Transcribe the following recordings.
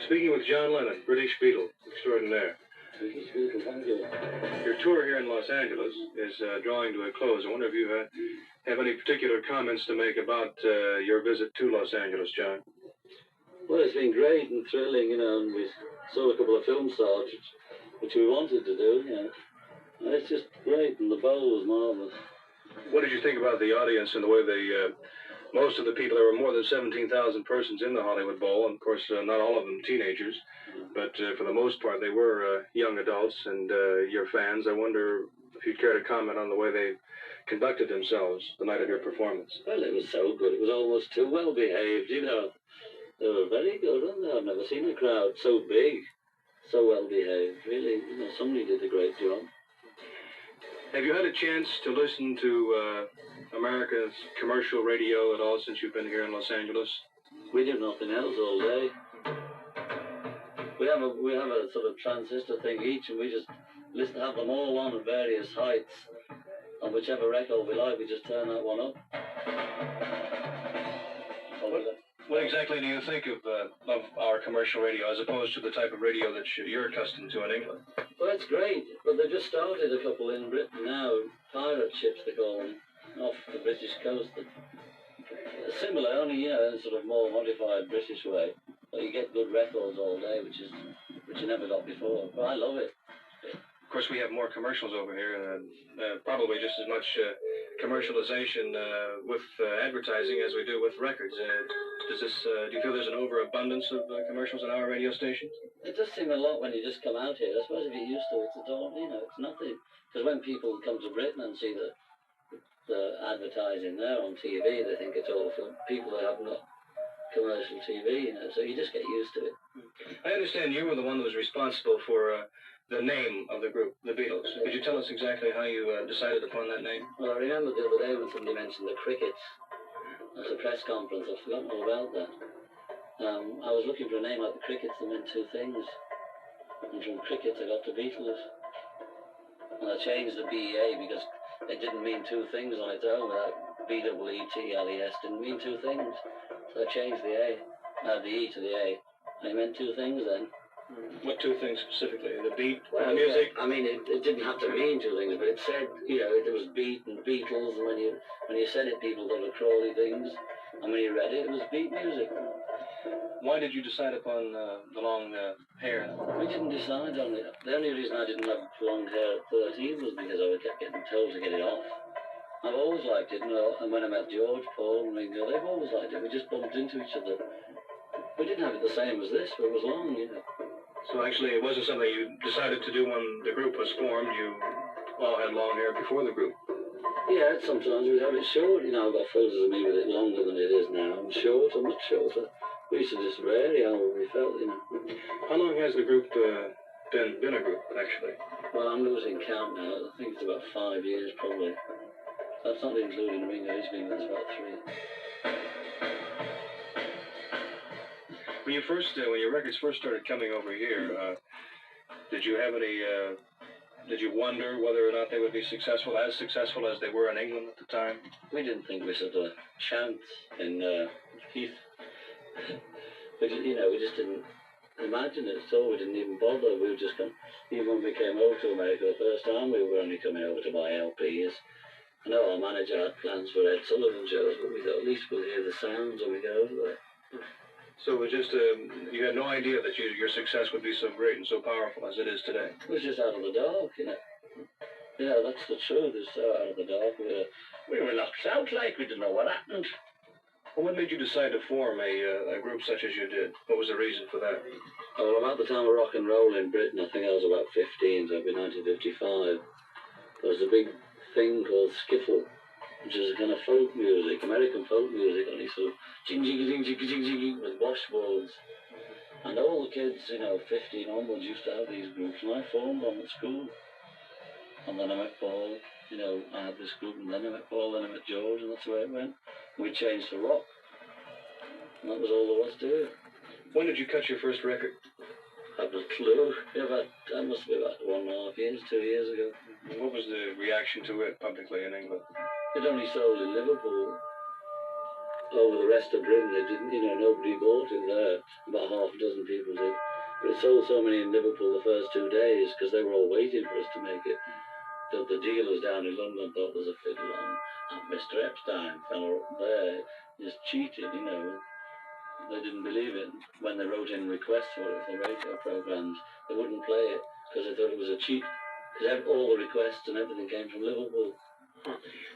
Speaking with John Lennon, British Beatle extraordinaire. British Beatle, thank you. Your tour here in Los Angeles is drawing to a close. I wonder if you have any particular comments to make about your visit to Los Angeles, John? Well, it's been great and thrilling, and we saw a couple of film stars, which we wanted to do, And it's just great, and the bowl was marvelous. What did you think about the audience and the way they, most of the people, there were more than 17,000 persons in the Hollywood Bowl, and of course, not all of them teenagers, but for the most part, they were young adults and your fans. I wonder if you'd care to comment on the way they conducted themselves the night of your performance. Well, it was so good. It was almost too well behaved, They were very good, weren't they? I've never seen a crowd so big, so well behaved. Really, somebody did a great job. Have you had a chance to listen to America's commercial radio at all since you've been here in Los Angeles? We do nothing else all day. We have a sort of transistor thing each, and we just have them all on at various heights. On whichever record we like, we just turn that one up. What exactly do you think of our commercial radio as opposed to the type of radio that you're accustomed to in England? Well, it's great, but they've just started a couple in Britain now, pirate ships they call them, off the British coast. Similar, only, in a sort of more modified British way. But you get good records all day, which you never got before. But I love it. Of course, we have more commercials over here, probably just as much commercialization with advertising as we do with records. Do you feel there's an overabundance of commercials on our radio stations? It does seem a lot when you just come out here. I suppose if you're used to it, it's nothing. Because when people come to Britain and see the advertising there on TV, they think it's all for people that have not commercial TV, so you just get used to it. I understand you were the one who was responsible for the name of the group, the Beatles. Could you tell us exactly how you decided upon that name? Well, I remember the other day when somebody mentioned the Crickets. At a press conference, I've forgotten all about that. I was looking for a name like the Crickets that meant two things. And from Crickets I got to Beatles. And I changed the BEA because it didn't mean two things on its own. Without BEETLES didn't mean two things. So I changed the E to the A. And it meant two things then. What two things specifically? The beat, well, the music? Yeah. I mean, it didn't have to mean two things, but it said, there was beat and Beatles, and when you said it, people thought of Crawley things, and when you read it, it was beat music. Why did you decide upon the long hair? We didn't decide on it. The only reason I didn't have long hair at 13 was because I kept getting told to get it off. I've always liked it, and when I met George, Paul, and Ringo, they've always liked it. We just bumped into each other. We didn't have it the same as this, but it was long, So actually, it wasn't something you decided to do when the group was formed. You all had long hair before the group. Yeah, sometimes we'd have it short. I've got photos of me with it longer than it is now. I'm shorter, much shorter. We used to just vary how we felt, How long has the group been a group, actually? Well, I'm losing count now. I think it's about 5 years, probably. That's not including Ringo. He's been with us about 3. When your records first started coming over here, did you have any? Did you wonder whether or not they would be successful as they were in England at the time? We didn't think we stood a chance in Heath. We just didn't imagine it at all. We didn't even bother. We were just even when we came over to America the first time, we were only coming over to buy LPs. I know our manager had plans for Ed Sullivan shows, but we thought at least we'll hear the sounds when we get over there. So it was just, you had no idea that your success would be so great and so powerful as it is today? It was just out of the dark, Yeah, that's the truth. It's so out of the dark. We were knocked out like we didn't know what happened. Well, what made you decide to form a group such as you did? What was the reason for that? Well, about the time of rock and roll in Britain, I think I was about 15, so it'd be 1955. There was a big thing called skiffle, which is a kind of folk music, American folk music, only sort of jing with washboards. And all the kids, 15 onwards used to have these groups, and I formed one at school. And then I met Paul, I had this group, and then I met Paul, then I met George, and that's the way it went. We changed to rock. And that was all there was to it. When did you cut your first record? I have a clue. That must be about 1.5 years, 2 years ago. What was the reaction to it publicly in England? It only sold in Liverpool. over the rest of Britain, they didn't, nobody bought it there. About half a dozen people did. But it sold so many in Liverpool the first 2 days because they were all waiting for us to make it. That the dealers down in London thought there was a fiddle on. And Mr. Epstein, fellow up there, just cheated, They didn't believe it. When they wrote in requests for it for radio programs, they wouldn't play it because they thought it was a cheat. Because all the requests and everything came from Liverpool.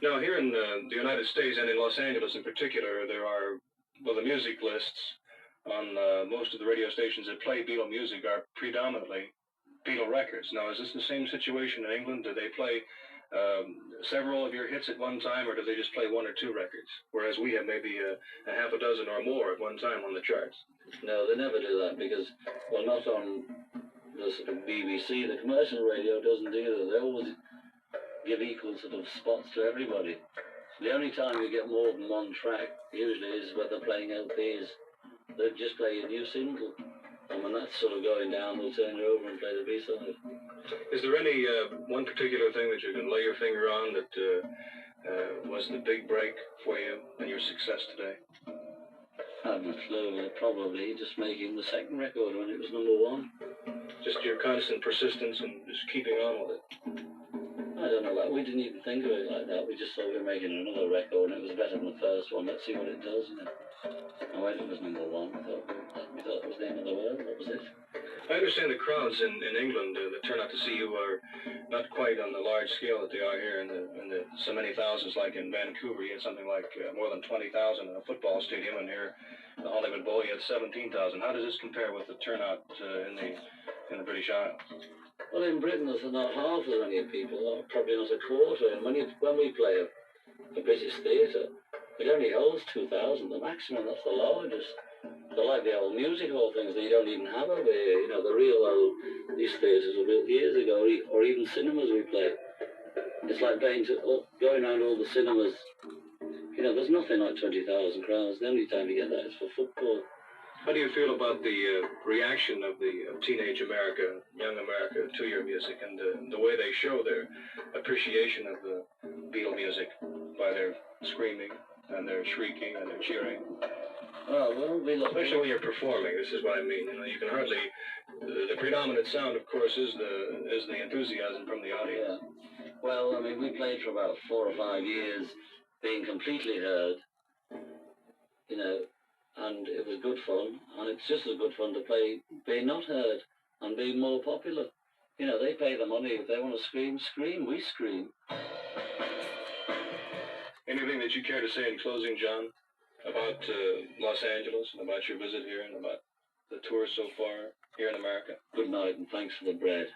Now, here in the United States and in Los Angeles in particular, there are, well, the music lists on most of the radio stations that play Beatle music are predominantly Beatle records. Now, is this the same situation in England? Do they play several of your hits at one time, or do they just play 1 or 2 records? Whereas we have maybe a half a dozen or more at one time on the charts. No, they never do that because, well, not on the sort of BBC. The commercial radio doesn't either. They always give equal sort of spots to everybody. The only time you get more than one track usually is when they're playing LPs. They just play a new single, and when that's sort of going down, they'll turn you over and play the B-side. Is there any one particular thing that you can lay your finger on that was the big break for you and your success today? I have no clue. Probably just making the second record when it was #1. Just your constant persistence and just keeping on with it. I don't know. We didn't even think of it like that. We just thought we were making another record, and it was better than the first one. Let's see what it does. And when it was #1, we thought it was the end of the world. That was it. I understand the crowds in England that turn out to see you are not quite on the large scale that they are here in the so many thousands, like in Vancouver. You had something like more than 20,000 in a football stadium, and here in the Hollywood Bowl you had 17,000. How does this compare with the turnout in the British Isles? Well, in Britain there's not half as many people, or probably not a quarter. And when we play a British theatre, it only holds 2,000, the maximum. That's the largest. They're like the old music hall things that you don't even have over here. The real old, these theatres were built years ago, or even cinemas we play. It's like going around all the cinemas. There's nothing like 20,000 crowds. The only time you get that is for football. How do you feel about the reaction of the teenage America, young America, to your music and the way they show their appreciation of the Beatle music by their screaming and their shrieking and their cheering? Especially when you're performing, this is what I mean. You can hardly. The predominant sound, of course, is the enthusiasm from the audience. Yeah. Well, I mean, we played for about 4 or 5 years, being completely heard. And it was good fun. And it's just as good fun to play being not heard and being more popular. They pay the money. If they want to scream, scream. We scream. Anything that you care to say in closing, John, about Los Angeles and about your visit here and about the tour so far here in America? Good night and thanks for the bread.